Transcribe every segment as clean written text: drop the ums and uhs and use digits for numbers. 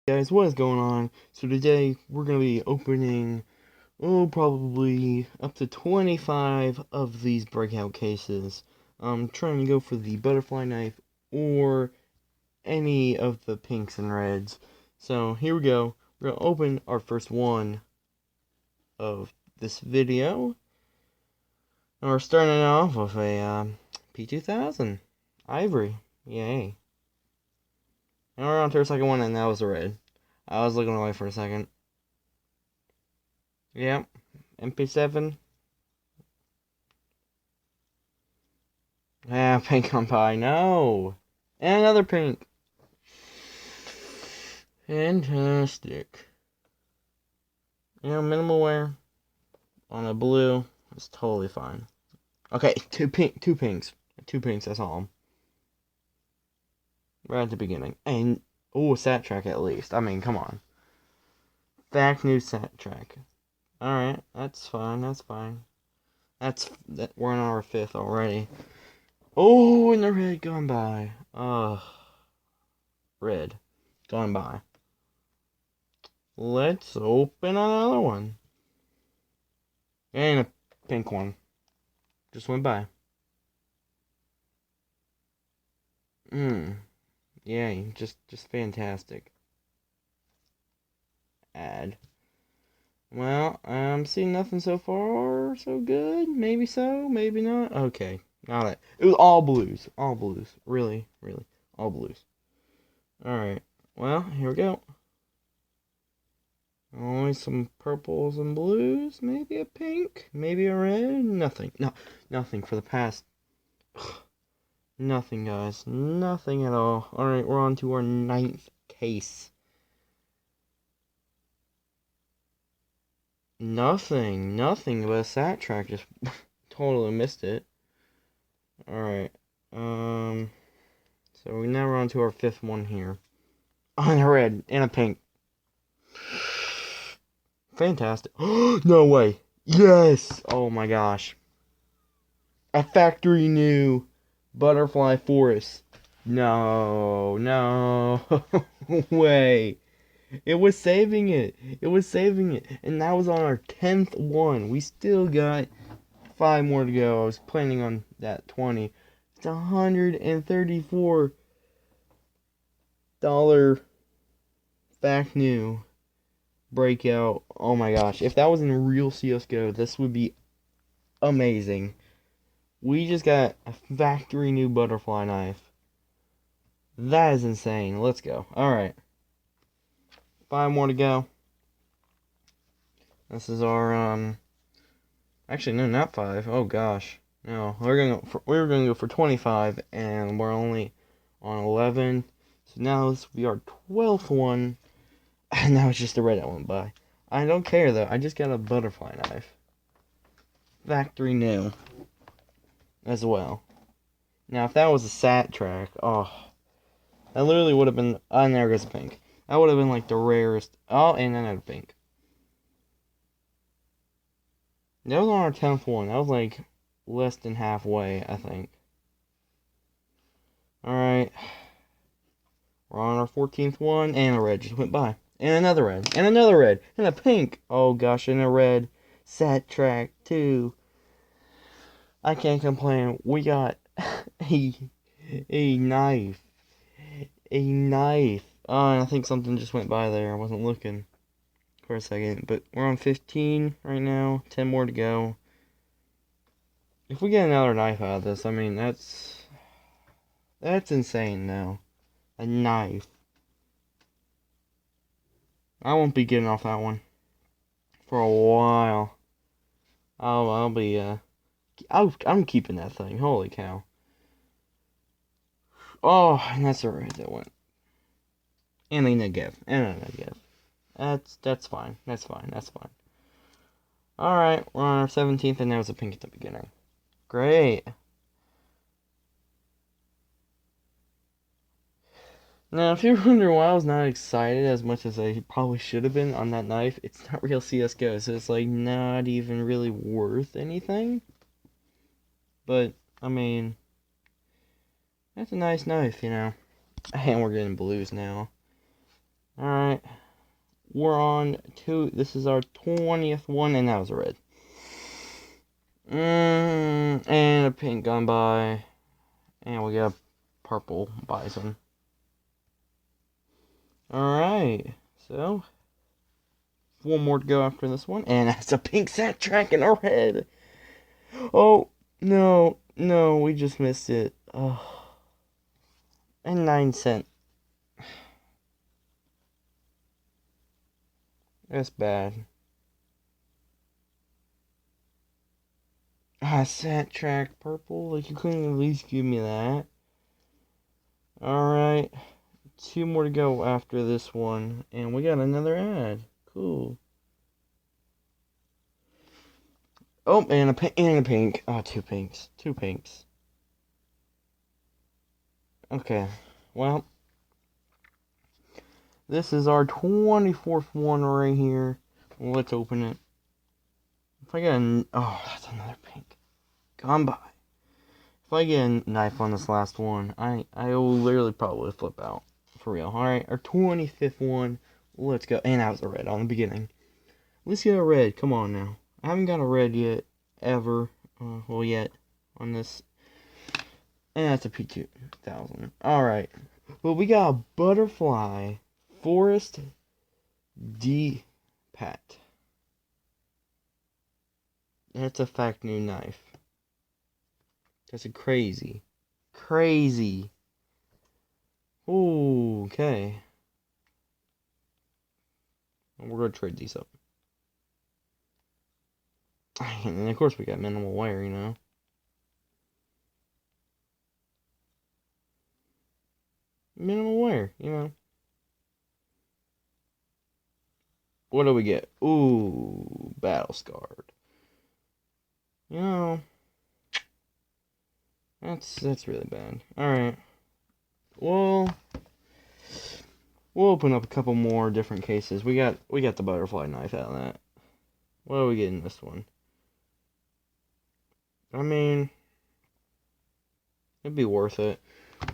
Guys, what is going on? So today we're going to be opening, probably up to 25 of these breakout cases. I'm trying to go for the butterfly knife or any of the pinks and reds. So here we go. We're going to open our first one of this video. And we're starting off with a P2000 Ivory. Yay. And we're on to our second one, and that was a red. I was looking away for a second. Yep. MP7. Ah, pink on pie. No. And another pink. Fantastic. Minimal wear on a blue is totally fine. Okay, two pinks. Two pinks, that's all. Right at the beginning. And, a sat track at least. I mean, come on. Fact new sat track. Alright, that's fine, that's fine. We're on our fifth already. Oh, and the red gone by. Red gone by. Let's open another one. And a pink one. Just went by. Yay, just fantastic. Add. Well, I'm seeing nothing so far so good. Maybe so, maybe not. Okay, not it. It was all blues. All blues. Really, all blues. Alright, well, here we go. Only some purples and blues, maybe a pink, maybe a red, nothing. No, nothing for the past. Nothing, guys. Nothing at all. Alright, we're on to our 9th case. Nothing but a sat track. Just totally missed it. Alright. So we now we're on to our 5th one here. On a red and a pink. Fantastic. No way. Yes! Oh my gosh. A factory new butterfly forest. No way. It was saving it. And that was on our 10th one. We still got 5 more to go. I was planning on that 20. It's $134 fact new breakout. Oh my gosh. If that was in real CSGO, this would be amazing. We just got a factory new butterfly knife. That is insane. Let's go. Alright. 5 more to go. This is our, actually, no, not 5. Oh gosh. No, we were gonna go for 25, and we're only on 11. So now this will be our 12th one. And now it's just a red that went by. I don't care though. I just got a butterfly knife. Factory new. As well. Now, if that was a sat track, that literally would have been. Oh, and there goes pink. That would have been like the rarest. Oh, and another pink. That was on our 10th one. That was like less than halfway, I think. Alright. We're on our 14th one, and a red just went by. And another red. And another red. And a pink. Oh gosh, and a red. Sat track, too. I can't complain. We got a knife. A knife. Oh, and I think something just went by there. I wasn't looking for a second. But we're on 15 right now. 10 more to go. If we get another knife out of this, I mean, that's insane now. A knife. I won't be getting off that one for a while. I'm keeping that thing. Holy cow. Oh, and that's the right that went. And a Negev. That's fine. That's fine. Alright, we're on our 17th, and there was a pink at the beginning. Great. Now, if you're wondering why I was not excited as much as I probably should have been on that knife, it's not real CSGO, so it's like not even really worth anything. But, I mean, that's a nice knife, And we're getting blues now. Alright. We're on to, this is our 20th one, and that was a red. And a pink gone by. And we got a purple bison. Alright. So, 4 more to go after this one. And that's a pink set track and a red. Oh, no. No, we just missed it. Oh. And 9 cent. That's bad. Sat track purple. Like, you couldn't at least give me that. Alright. 2 more to go after this one. And we got another ad. Cool. Oh, and a pink. Oh, 2 pinks. 2 pinks. Okay. Well, this is our 24th one right here. Let's open it. If I get oh, that's another pink. Gone by. If I get a knife on this last one, I will literally probably flip out. For real. Alright, our 25th one. Let's go. And that was a red on the beginning. Let's get a red. Come on now. I haven't got a red yet. Ever. Well, yet. On this. And that's a P2000. Alright. Well, we got a butterfly. Forest D. Pat. That's a fact new knife. That's a crazy. Crazy. Ooh, okay. We're gonna trade these up. And of course we got minimal wear, you know. Minimal wear, you know. What do we get? Ooh, battle scarred. You know, that's really bad. Alright. Well, we'll open up a couple more different cases. We got the butterfly knife out of that. What do we get in this one? I mean, it'd be worth it.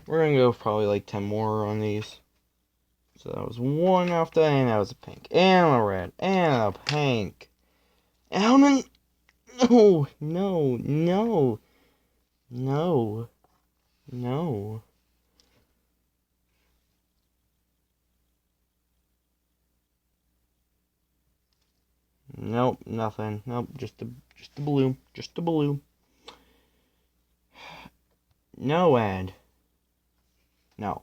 We're gonna go probably like 10 more on these. So that was 1 after, and that was a pink, and a red, and a pink. And no, no, no, no, no. Nope, nothing. Nope, just the blue, just the blue. No ad. No.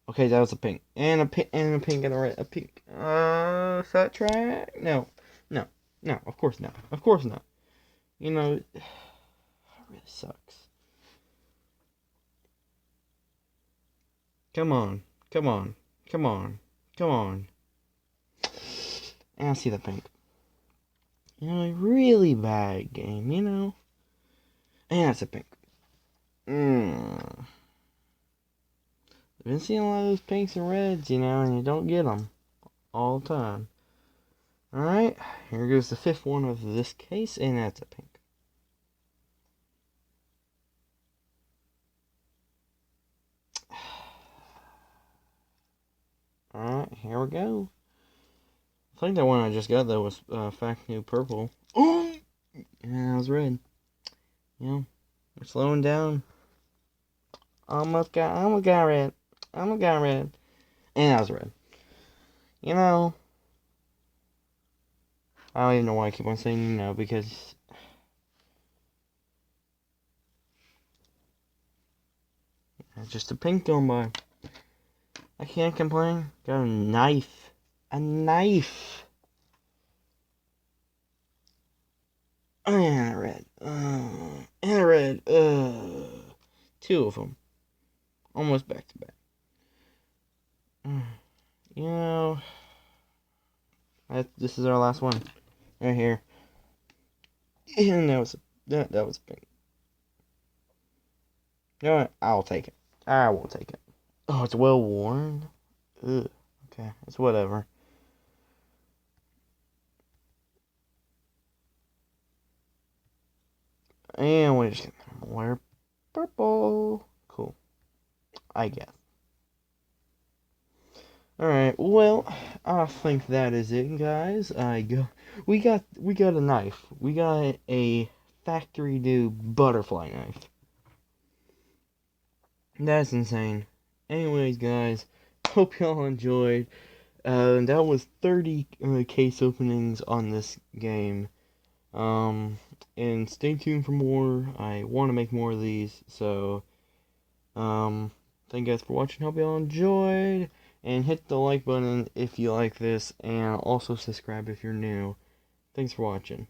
Okay, that was a pink. And a pink and a pink and a red. A pink. Fat track? No. No. No, of course not. Of course not. You know, it really sucks. Come on. Come on. Come on. Come on. And I see the pink. You know, really bad game, you know? And that's a pink. I've been seeing a lot of those pinks and reds, you know, and you don't get them all the time. Alright, here goes the 5th one of this case, and that's a pink. Alright, here we go. I think that one I just got, though, was fact new purple. Oh! And that was red. You know, we're slowing down. Almost got red. Almost got red. And that was red. You know, I don't even know why I keep on saying you know, because just a pink going by. I can't complain. Got a knife. A knife. And a red. And a red. 2 of them. Almost back to back. You know, this is our last one. Right here. And that was pink. You know what? I'll take it. I will take it. Oh, it's well worn. Ugh. Okay, it's whatever. And we just get more purple. Cool. I guess. Alright, well, I think that is it, guys. We got a knife. We got a factory new butterfly knife. That's insane. Anyways, guys, hope y'all enjoyed. That was 30 case openings on this game. Um, and stay tuned for more. I want to make more of these, so thank you guys for watching. Hope y'all enjoyed. And hit the like button if you like this, and also subscribe if you're new. Thanks for watching.